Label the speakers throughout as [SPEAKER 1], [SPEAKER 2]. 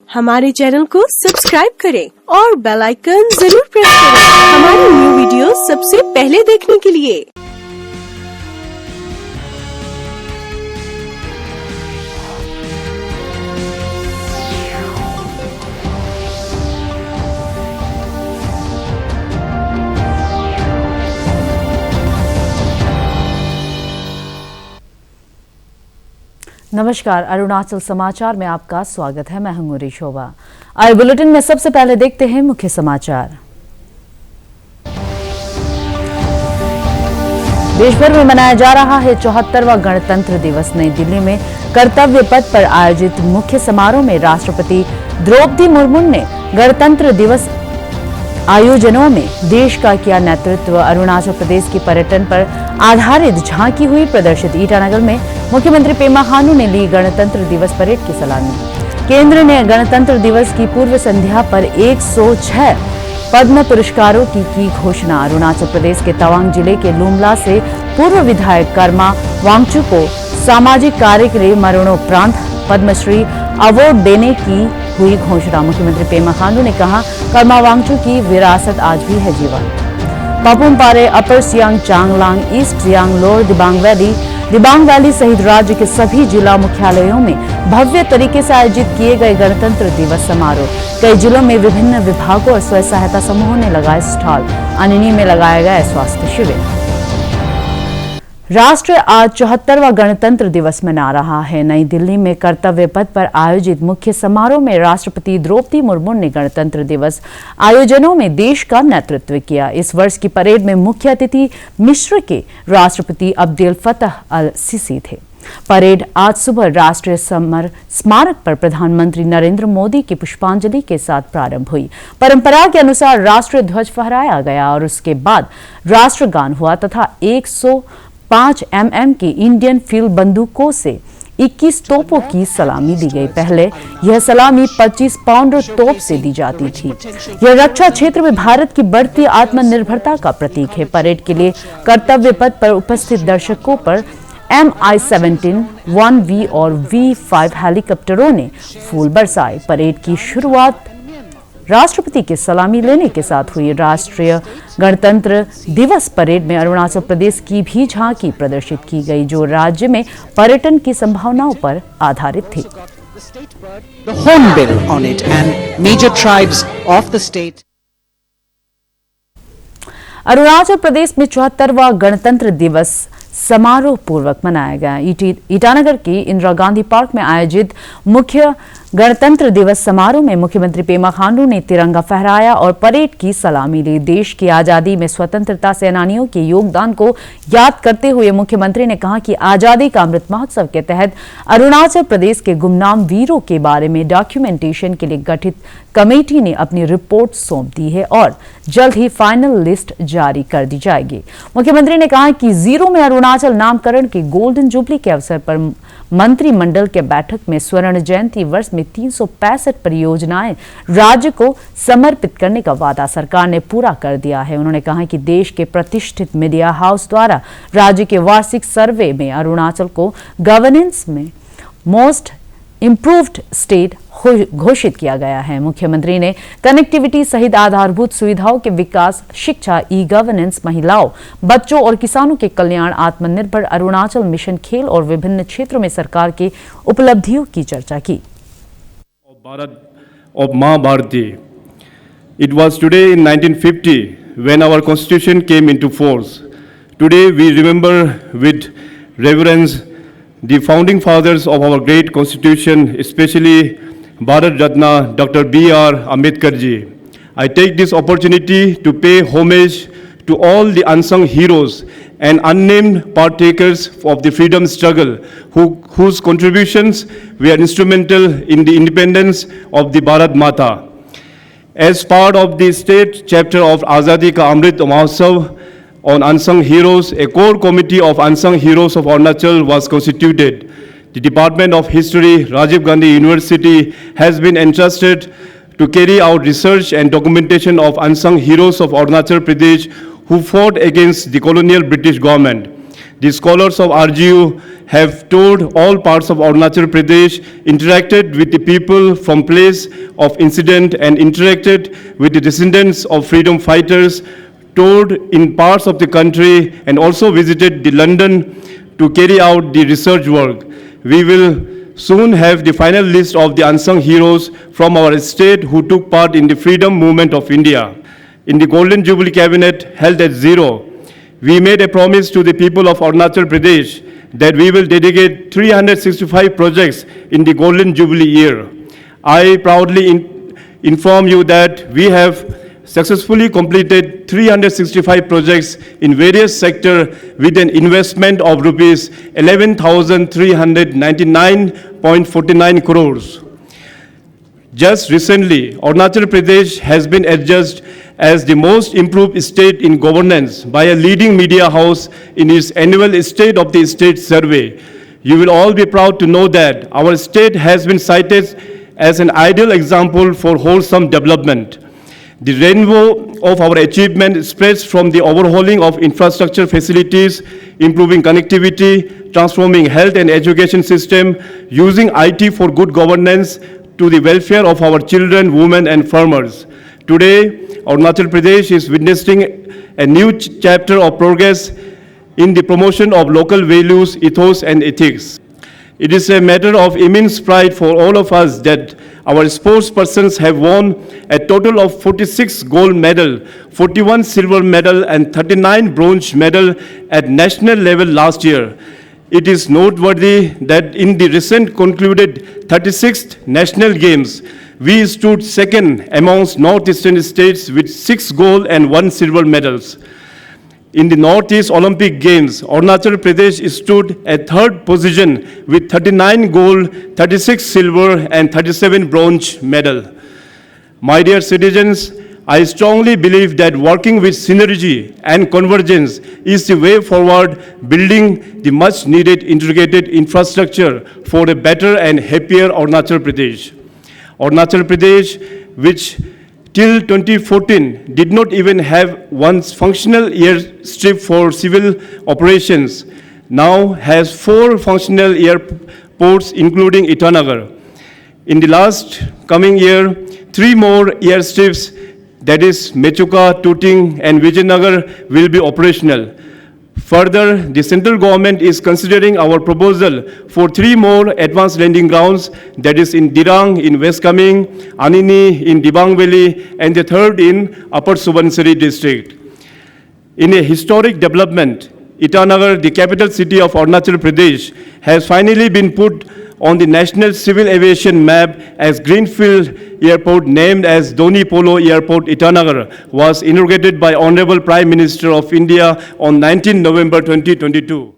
[SPEAKER 1] हमारे चैनल को सब्सक्राइब करें और बेल आइकन जरूर प्रेस करें हमारी न्यू वीडियो सबसे पहले देखने के लिए।
[SPEAKER 2] नमस्कार, अरुणाचल समाचार में आपका स्वागत है। मैं हूं गुरी शोभा। आज बुलेटिन में सबसे पहले देखते हैं मुख्य समाचार। देश भर में मनाया जा रहा है 74वां गणतंत्र दिवस। नई दिल्ली में कर्तव्य पथ पर आयोजित मुख्य समारोह में राष्ट्रपति द्रौपदी मुर्मू ने गणतंत्र दिवस आयोजनों में देश का किया नेतृत्व। अरुणाचल प्रदेश की पर्यटन पर आधारित झांकी हुई प्रदर्शित। ईटानगर में मुख्यमंत्री पेमा खांडू ने ली गणतंत्र दिवस परेड की सलामी। केंद्र ने गणतंत्र दिवस की पूर्व संध्या पर 106 पद्म पुरस्कारों की घोषणा। अरुणाचल प्रदेश के तवांग जिले के लुमला से पूर्व विधायक कर्मा वांगचू को सामाजिक कार्य के लिए मरणोपरांत पद्मश्री अवार्ड देने की हुई घोषणा। मुख्यमंत्री पेमा खांडू ने कहा, कर्मा वांगचू की विरासत आज भी है जीवन। Papum Pare, Upper Siang, Changlang, East Siang, Lower Dibang Valley सहित राज्य के सभी जिला मुख्यालयों में भव्य तरीके से आयोजित किए गए गणतंत्र दिवस समारोह। कई जिलों में विभिन्न विभागों और स्वयं सहायता समूहों ने लगाए स्टॉल। अनिनी में लगाया गया स्वास्थ्य शिविर। राष्ट्र आज 74वां गणतंत्र दिवस मना रहा है। नई दिल्ली में कर्तव्य पथ पर आयोजित मुख्य समारोह में राष्ट्रपति द्रौपदी मुर्मू ने गणतंत्र दिवस आयोजनों में देश का नेतृत्व किया। इस वर्ष की परेड में मुख्य अतिथि मिस्र के राष्ट्रपति अब्देल फतह अल सीसी थे। परेड आज सुबह राष्ट्रीय समर स्मारक पर प्रधानमंत्री नरेंद्र मोदी की पुष्पांजलि के साथ प्रारंभ हुई। परंपरा के अनुसार राष्ट्रीय ध्वज फहराया गया और उसके बाद राष्ट्रगान हुआ तथा 105 mm की इंडियन फील्ड बंदूकों से 21 तोपों की सलामी दी गई। पहले यह सलामी 25 पाउंड तोप से दी जाती थी। यह रक्षा क्षेत्र में भारत की बढ़ती आत्मनिर्भरता का प्रतीक है। परेड के लिए कर्तव्य पथ पर उपस्थित दर्शकों पर Mi-17, 1V और V5 हेलीकॉप्टरों ने फूल बरसाए। परेड की शुरुआत राष्ट्रपति के सलामी लेने के साथ हुई। राष्ट्रीय गणतंत्र दिवस परेड में अरुणाचल प्रदेश की भी झांकी प्रदर्शित की गई, जो राज्य में पर्यटन की संभावनाओं पर आधारित थी।
[SPEAKER 3] The hornbill on it and major tribes of the state.
[SPEAKER 2] Arunachal Pradesh में 74वां गणतंत्र दिवस समारोह पूर्वक मनाया गया। ईटानगर की इंदिरा गांधी पार्क में आयोजित मुख्य गणतंत्र दिवस समारोह में मुख्यमंत्री पेमा खांडू ने तिरंगा फहराया और परेड की सलामी ली। देश की आजादी में स्वतंत्रता सेनानियों के योगदान को याद करते हुए मुख्यमंत्री ने कहा कि आजादी का अमृत महोत्सव के तहत अरुणाचल प्रदेश के गुमनाम वीरों के बारे में डॉक्यूमेंटेशन के लिए गठित कमेटी ने अपनी रिपोर्ट सौंप दी है और जल्द ही फाइनल लिस्ट जारी कर दी जाएगी। मुख्यमंत्री ने कहा कि जीरो में अरुणाचल नामकरण के गोल्डन जुबली के अवसर पर मंत्रिमंडल के बैठक में स्वर्ण जयंती वर्ष में 365 परियोजनाएं राज्य को समर्पित करने का वादा सरकार ने पूरा कर दिया है। उन्होंने कहा कि देश के प्रतिष्ठित मीडिया हाउस द्वारा राज्य के वार्षिक सर्वे में अरुणाचल को गवर्नेंस में मोस्ट इम्प्रूव्ड स्टेट घोषित किया गया है। मुख्यमंत्री ने कनेक्टिविटी सहित आधारभूत सुविधाओं के विकास, शिक्षा, ई गवर्नेंस, महिलाओं, बच्चों और किसानों के कल्याण, आत्मनिर्भर अरुणाचल मिशन, खेल और विभिन्न क्षेत्रों में सरकार की उपलब्धियों की चर्चा की।
[SPEAKER 4] Of Ma Bharati. It was today in 1950 when our constitution came into force. Today we remember with reverence the founding fathers of our great constitution, especially Bharat Ratna Dr. B.R. Ambedkar ji. I take this opportunity to pay homage to all the unsung heroes and unnamed partakers of the freedom struggle whose contributions were instrumental in the independence of the Bharat Mata. As part of the state chapter of Azadi Ka Amrit Mahotsav on unsung heroes, a core committee of unsung heroes of Arunachal was constituted. The Department of History, Rajiv Gandhi University, has been entrusted to carry out research and documentation of unsung heroes of Arunachal Pradesh who fought against the colonial British government. The scholars of RGU have toured all parts of Arunachal Pradesh, interacted with the people from place of incident and interacted with the descendants of freedom fighters, toured in parts of the country and also visited the London to carry out the research work. We will soon have the final list of the unsung heroes from our state who took part in the freedom movement of India. In the Golden Jubilee Cabinet held at Zero, we made a promise to the people of Arunachal Pradesh that we will dedicate 365 projects in the Golden Jubilee year. I proudly inform you that we have successfully completed 365 projects in various sectors with an investment of rupees 11,399.49 crores. Just recently, Arunachal Pradesh has been adjudged as the most improved state in governance by a leading media house in its annual State of the State survey. You will all be proud to know that our state has been cited as an ideal example for wholesome development. The rainbow of our achievement spreads from the overhauling of infrastructure facilities, improving connectivity, transforming health and education system, using IT for good governance, to the welfare of our children, women, and farmers. Today, Arunachal Pradesh is witnessing a new chapter of progress in the promotion of local values, ethos, and ethics. It is a matter of immense pride for all of us that our sports persons have won a total of 46 gold medal, 41 silver medal, and 39 bronze medal at national level last year. It is noteworthy that in the recent concluded 36th National Games, we stood second amongst northeastern states with 6 gold and 1 silver medals. In the Northeast Olympic Games, Arunachal Pradesh stood at third position with 39 gold, 36 silver, and 37 bronze medal. My dear citizens, I strongly believe that working with synergy and convergence is the way forward, building the much needed integrated infrastructure for a better and happier Arunachal Pradesh. Arunachal Pradesh, which till 2014 did not even have one functional airstrip for civil operations, now has 4 functional airports including Itanagar. In the last coming year, 3 more airstrips, that is Mechuka, Tooting, and Vijayanagar, will be operational. Further, the central government is considering our proposal for 3 more advanced landing grounds, that is in Dirang in West Kaming, Anini in Dibang Valley, and the third in Upper Subansiri district. In a historic development, Itanagar, the capital city of Arunachal Pradesh, has finally been put on the national civil aviation map as Greenfield Airport, named as Doni Polo Airport, Itanagar, was inaugurated by Honorable Prime Minister of India on 19 November 2022.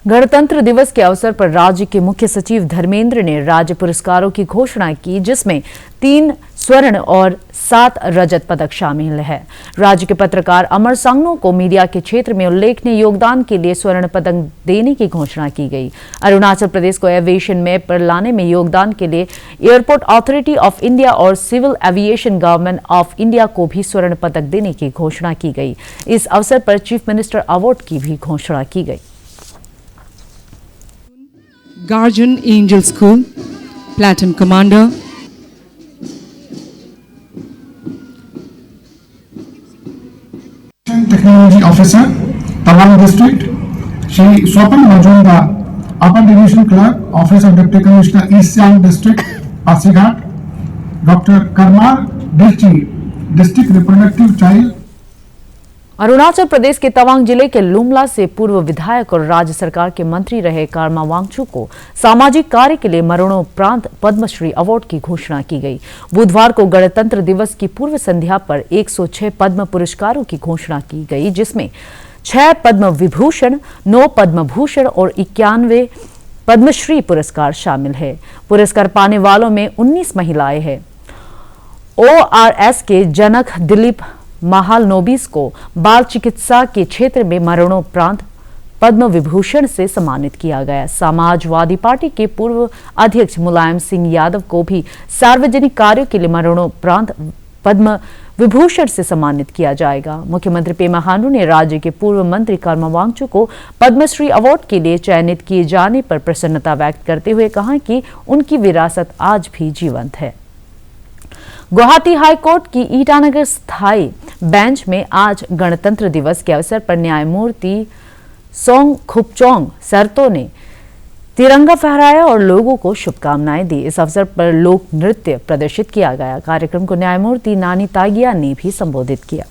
[SPEAKER 2] गणतंत्र दिवस के अवसर पर राज्य के मुख्य सचिव धर्मेंद्र ने राज्य पुरस्कारों की घोषणा की, जिसमें 3 स्वर्ण और 7 रजत पदक शामिल है। राज्य के पत्रकार अमर सांगनो को मीडिया के क्षेत्र में उल्लेखनीय योगदान के लिए स्वर्ण पदक देने की घोषणा की गई। अरुणाचल प्रदेश को एविएशन मैप पर लाने में योगदान के लिए एयरपोर्ट अथॉरिटी ऑफ इंडिया और civil aviation government of India को भी स्वर्ण पदक देने की घोषणा की गई। इस अवसर पर चीफ मिनिस्टर अवार्ड की भी घोषणा की गई।
[SPEAKER 5] Guardian Angel School, Platoon Commander,
[SPEAKER 6] Technology Officer, Tawang District, Shri Swapan Majumdar, Upper Division Clerk, Office of Deputy Commissioner, East Siang District, Pasighat, Dr. Karmar Dilchi, District Reproductive Child.
[SPEAKER 2] Arunachal Pradesh के तवांग जिले के लुमला से पूर्व विधायक और राज्य सरकार के मंत्री रहे कर्मा वांगचू को सामाजिक कार्य के लिए मरणोपरांत पद्मश्री अवार्ड की घोषणा की गई। बुधवार को गणतंत्र दिवस की पूर्व संध्या पर 106 पद्म पुरस्कारों की घोषणा की गई, जिसमें 6 पद्म विभूषण, 9 पद्म भूषण और 91 पद्मश्री पुरस्कार शामिल है। पुरस्कार पाने वालों में 19 महिलाएं हैं। ORS के जनक दिलीप महालनोबिस को बाल चिकित्सा के क्षेत्र में मरणोपरांत पद्म विभूषण से सम्मानित किया गया। समाजवादी पार्टी के पूर्व अध्यक्ष मुलायम सिंह यादव को भी सार्वजनिक कार्यों के लिए मरणोपरांत पद्म विभूषण से सम्मानित किया जाएगा। मुख्यमंत्री पेमा खांडू ने राज्य के पूर्व मंत्री कर्मा वांगचुक को पद्मश्री अवार्ड के लिए चयनित किए जाने पर प्रसन्नता व्यक्त करते हुए कहा कि उनकी विरासत आज भी जीवंत है। गुवाहाटी हाईकोर्ट की ईटानगर स्थायी बेंच में आज गणतंत्र दिवस के अवसर पर न्यायमूर्ति सोंग खुपचोंग सरतो ने तिरंगा फहराया और लोगों को शुभकामनाएं दी। इस अवसर पर लोक नृत्य प्रदर्शित किया गया। कार्यक्रम को न्यायमूर्ति नानी तागिया ने भी संबोधित किया।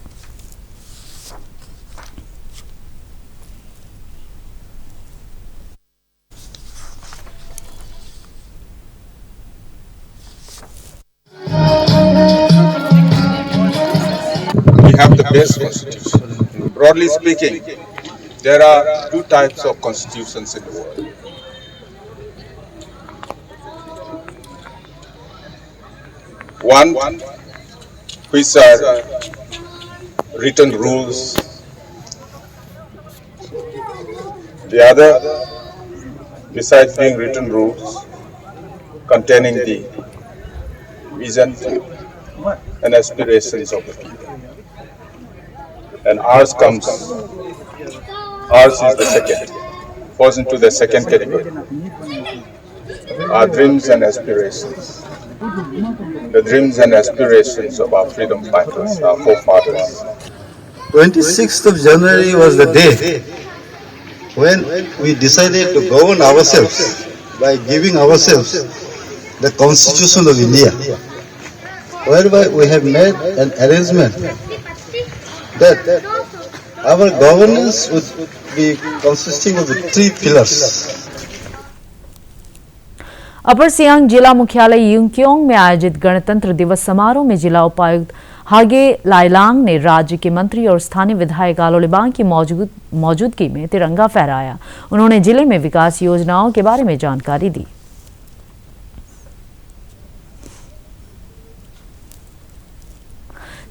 [SPEAKER 7] We have the best constitution. Broadly speaking, there are two types of constitutions in the world. One, which are written rules. The other, besides being written rules, containing the vision and aspirations of the people. And ours is the second, falls into the second category. Our dreams and aspirations. The dreams and aspirations of our freedom fighters, our forefathers.
[SPEAKER 8] 26th of January was the day when we decided to govern ourselves by giving ourselves the Constitution of India, whereby we have made an arrangement that our governance would be consisting of the three pillars.
[SPEAKER 2] अपर सियांग जिला मुख्यालय युंगक्योंग में आयोजित गणतंत्र दिवस समारोह में जिला उपायुक्त हागे लाइलांग ने राज्य के मंत्री और स्थानीय विधायक आलो लिबांग की मौजूदगी में तिरंगा फहराया। उन्होंने जिले में विकास योजनाओं के बारे में जानकारी दी।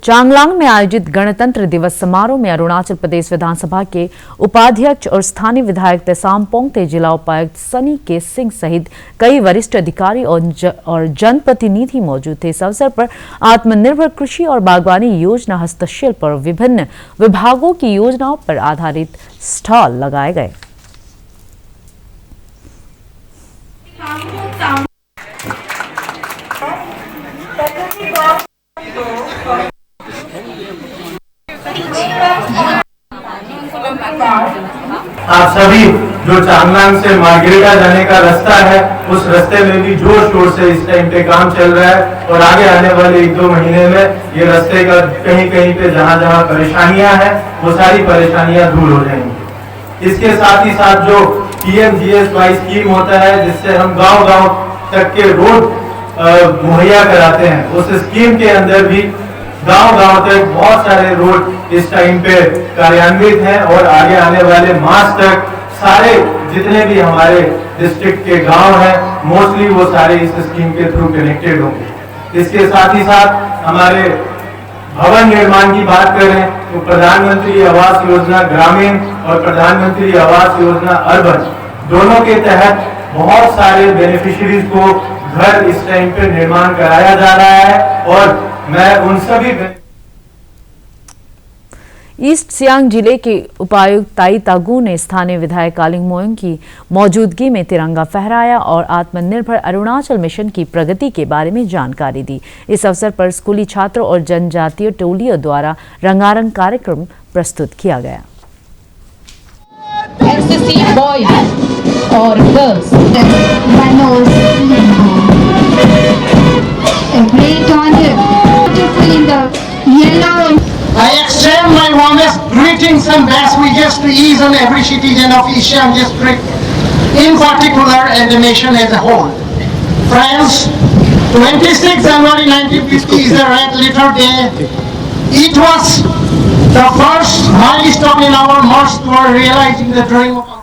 [SPEAKER 2] चांगलांग में आयोजित गणतंत्र दिवस समारोह में अरुणाचल प्रदेश विधानसभा के उपाध्यक्ष और स्थानीय विधायक तेसाम पोंगते, जिला उपायुक्त सनी के सिंह सहित कई वरिष्ठ अधिकारी और जनप्रतिनिधि मौजूद थे। इस अवसर पर आत्मनिर्भर कृषि और बागवानी योजना, हस्तशिल्प और विभिन्न विभागों की योजनाओं पर आधारित स्टॉल लगाए गए।
[SPEAKER 9] आप सभी जो चांगलांग से मार्गरेटा जाने का रास्ता है, उस रास्ते में भी जोर शोर से इस टाइम पे काम चल रहा है और आगे आने वाले 1-2 महीने में ये रास्ते का कहीं कहीं पे जहां परेशानियां हैं वो सारी परेशानियां दूर हो जाएंगी। इसके साथ ही साथ जो PMGSY स्कीम होता है, जिससे हम गांव-गांव तक के रोड मुहैया कराते हैं, उस स्कीम के अंदर भी गांव-गांव तक बहुत सारे रोड इस टाइम पे कार्यान्वित हैं और आगे आने वाले मास तक सारे जितने भी हमारे डिस्ट्रिक्ट के गांव हैं, मोस्टली वो सारे इस स्कीम के थ्रू कनेक्टेड होंगे। इसके साथ ही साथ हमारे भवन निर्माण की बात करें तो प्रधानमंत्री आवास योजना ग्रामीण और प्रधानमंत्री आवास योजना अर्बन, दोनों के तहत बहुत सारे बेनिफिशियरीज को घर इस टाइम पे निर्माण कराया जा रहा है और मैं उन सभी
[SPEAKER 2] ईस्ट सियांग जिले के उपायुक्त ताई तागू ने स्थानीय विधायक कालिंग मोयोंग की मौजूदगी में तिरंगा फहराया और आत्मनिर्भर अरुणाचल मिशन की प्रगति के बारे में जानकारी दी। इस अवसर पर स्कूली छात्रों और जनजातीय टोलियों द्वारा रंगारंग कार्यक्रम प्रस्तुत किया गया।
[SPEAKER 10] SSC boys or girls.
[SPEAKER 11] I extend my warmest greetings and best wishes to each and every citizen of East Siang district, in particular, and the nation as a whole. Friends, 26 January 1950 is a red letter day. It was the first milestone in our march toward realizing the dream of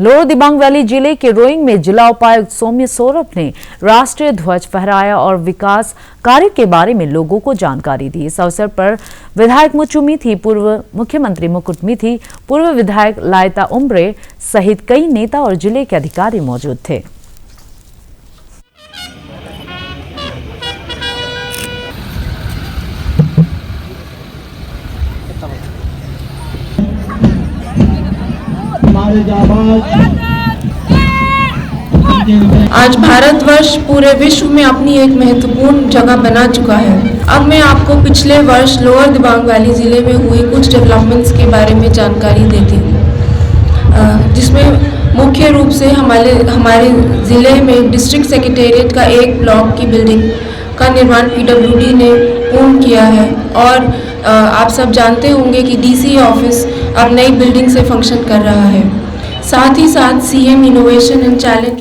[SPEAKER 2] lower Dibang valley जिले के rowing में जिला उपायुक्त सौम्य सौरभ ने राष्ट्रीय ध्वज फहराया और विकास कार्य के बारे में लोगों को जानकारी दी। इस अवसर पर विधायक मुचु मिथी, पूर्व मुख्यमंत्री मुकुट मिथी, पूर्व विधायक लायता उम्ब्रे सहित कई नेता और जिले के अधिकारी मौजूद थे।
[SPEAKER 12] आज भारतवर्ष पूरे विश्व में अपनी एक महत्वपूर्ण जगह बना चुका है। अब मैं आपको पिछले वर्ष लोअर दिबांग वैली ज़िले में हुए कुछ डेवलपमेंट्स के बारे में जानकारी देती हूँ, जिसमें मुख्य रूप से हमारे ज़िले में डिस्ट्रिक्ट सेक्रेटेरिएट का एक ब्लॉक की बिल्डिंग का निर्माण PWD ने पूर्ण किया है और आप सब जानते होंगे कि DC ऑफिस अब नई बिल्डिंग से फंक्शन कर रहा है। साथ ही साथ CM innovation and challenge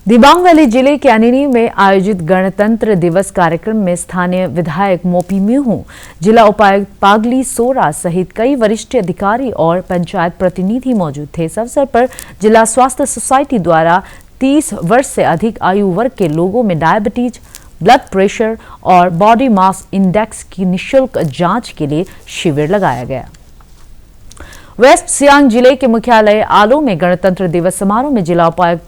[SPEAKER 2] Dibang valley जिले के अनिनी में आयोजित गणतंत्र दिवस कार्यक्रम में स्थानीय विधायक मोपी म्यूहू, जिला उपायुक्त पागली सोरा सहित कई वरिष्ठ अधिकारी और पंचायत प्रतिनिधि मौजूद थे। इस अवसर पर जिला स्वास्थ्य सोसाइटी द्वारा 30 वर्ष से अधिक आयु वर्ग के लोगों में डायबिटीज, ब्लड प्रेशर और बॉडी मास इंडेक्स की निःशुल्क जांच के लिए शिविर लगाया गया। वेस्ट सियांग जिले के मुख्यालय आलो में गणतंत्र दिवस समारोह में जिला उपायुक्त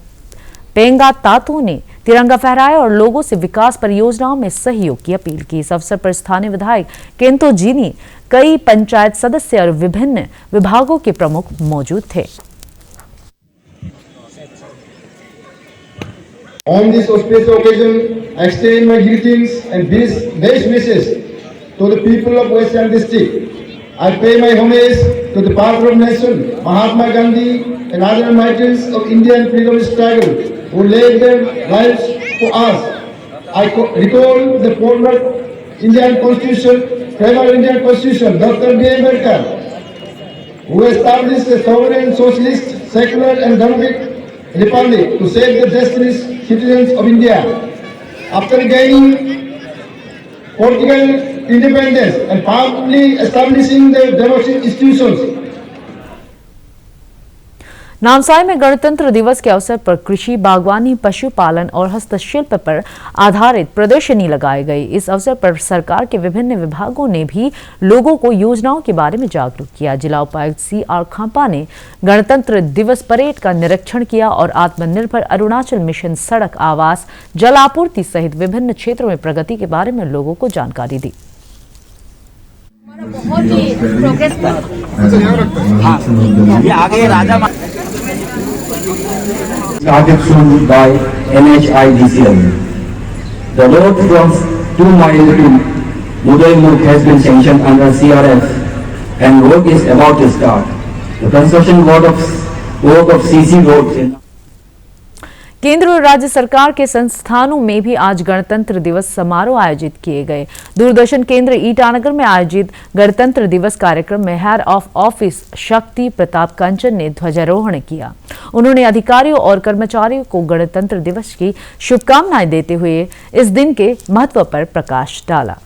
[SPEAKER 2] पेंगा तातो ने तिरंगा फहराया और लोगों से विकास परियोजनाओं में सहयोग की अपील की। इस अवसर पर स्थानीय विधायक केंतो जीनी, कई पंचायत सदस्य और विभिन्न विभागों के प्रमुख मौजूद थे।
[SPEAKER 13] On this auspicious occasion, I extend my greetings and best wishes to the people of West Siang district. I pay my homage to the father of nation, Mahatma Gandhi, and other martyrs of Indian freedom struggle who laid their lives for us. I recall the former Indian Constitution, Dr. B. Ambedkar, who established a sovereign, socialist, secular, and democratic republic to save the destinies citizens of India. After gaining political independence and firmly establishing the democratic institutions,
[SPEAKER 2] Namsai में गणतंत्र दिवस के अवसर पर कृषि, बागवानी, पशुपालन और हस्तशिल्प पर आधारित प्रदर्शनी लगाई गई। इस अवसर पर सरकार के विभिन्न विभागों ने भी लोगों को योजनाओं के बारे में जागरूक किया। जिला उपायुक्त CR खांपा ने गणतंत्र दिवस परेड का निरीक्षण किया और आत्मनिर्भर अरुणाचल मिशन, सड़क, आवास, जल आपूर्ति सहित विभिन्न क्षेत्रों में प्रगति के बारे में लोगों को जानकारी दी।
[SPEAKER 14] Started soon by NHIDCL. The road from 2 miles to Mudaimurg has been sanctioned under CRF and work is about to start. The construction work of CC roads in
[SPEAKER 2] केंद्र और राज्य सरकार के संस्थानों में भी आज गणतंत्र दिवस समारोह आयोजित किए गए। दूरदर्शन केंद्र ईटानगर में आयोजित गणतंत्र दिवस कार्यक्रम में हेड ऑफ ऑफिस शक्ति प्रताप कंचन ने ध्वजारोहण किया। उन्होंने अधिकारियों और कर्मचारियों को गणतंत्र दिवस की शुभकामनाएं देते हुए इस दिन के महत्व पर प्रकाश डाला।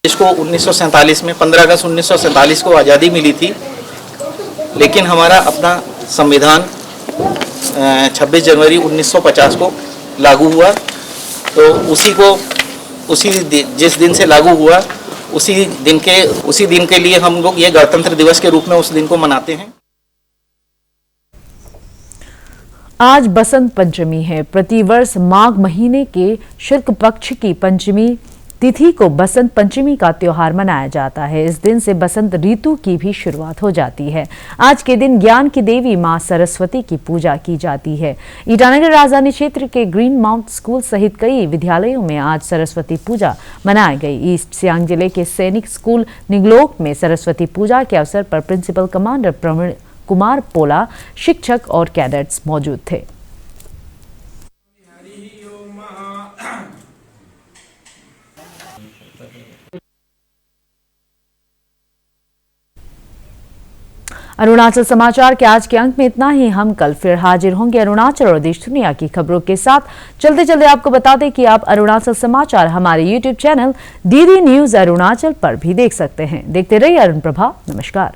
[SPEAKER 15] देश को 1947 में 15 अगस्त 1947 को आज़ादी मिली थी, लेकिन हमारा अपना संविधान 26 जनवरी 1950 को लागू हुआ। तो जिस दिन से लागू हुआ उसी दिन के लिए हम लोग ये गणतंत्र दिवस के रूप में उस दिन को मनाते हैं।
[SPEAKER 2] आज बसंत पंचमी है। प्रतिवर्ष माघ महीने के शुक्ल पक्ष की पंचमी तिथि को बसंत पंचमी का त्योहार मनाया जाता है। इस दिन से बसंत ऋतु की भी शुरुआत हो जाती है। आज के दिन ज्ञान की देवी मां सरस्वती की पूजा की जाती है। ईटानगर राजधानी क्षेत्र के ग्रीन माउंट स्कूल सहित कई विद्यालयों में आज सरस्वती पूजा मनाई गई। ईस्ट सियांग जिले के सैनिक स्कूल निगलोक में सरस्वती पूजा के अवसर पर प्रिंसिपल कमांडर प्रवीण कुमार पोला, शिक्षक और कैडेट्स मौजूद थे। अरुणाचल समाचार के आज के अंक में इतना ही। हम कल फिर हाजिर होंगे अरुणाचल और देश दुनिया की खबरों के साथ। चलते चलते आपको बता दें कि आप अरुणाचल समाचार हमारे YouTube channel DD news Arunachal पर भी देख सकते हैं। देखते रहिए अरुण प्रभा। नमस्कार।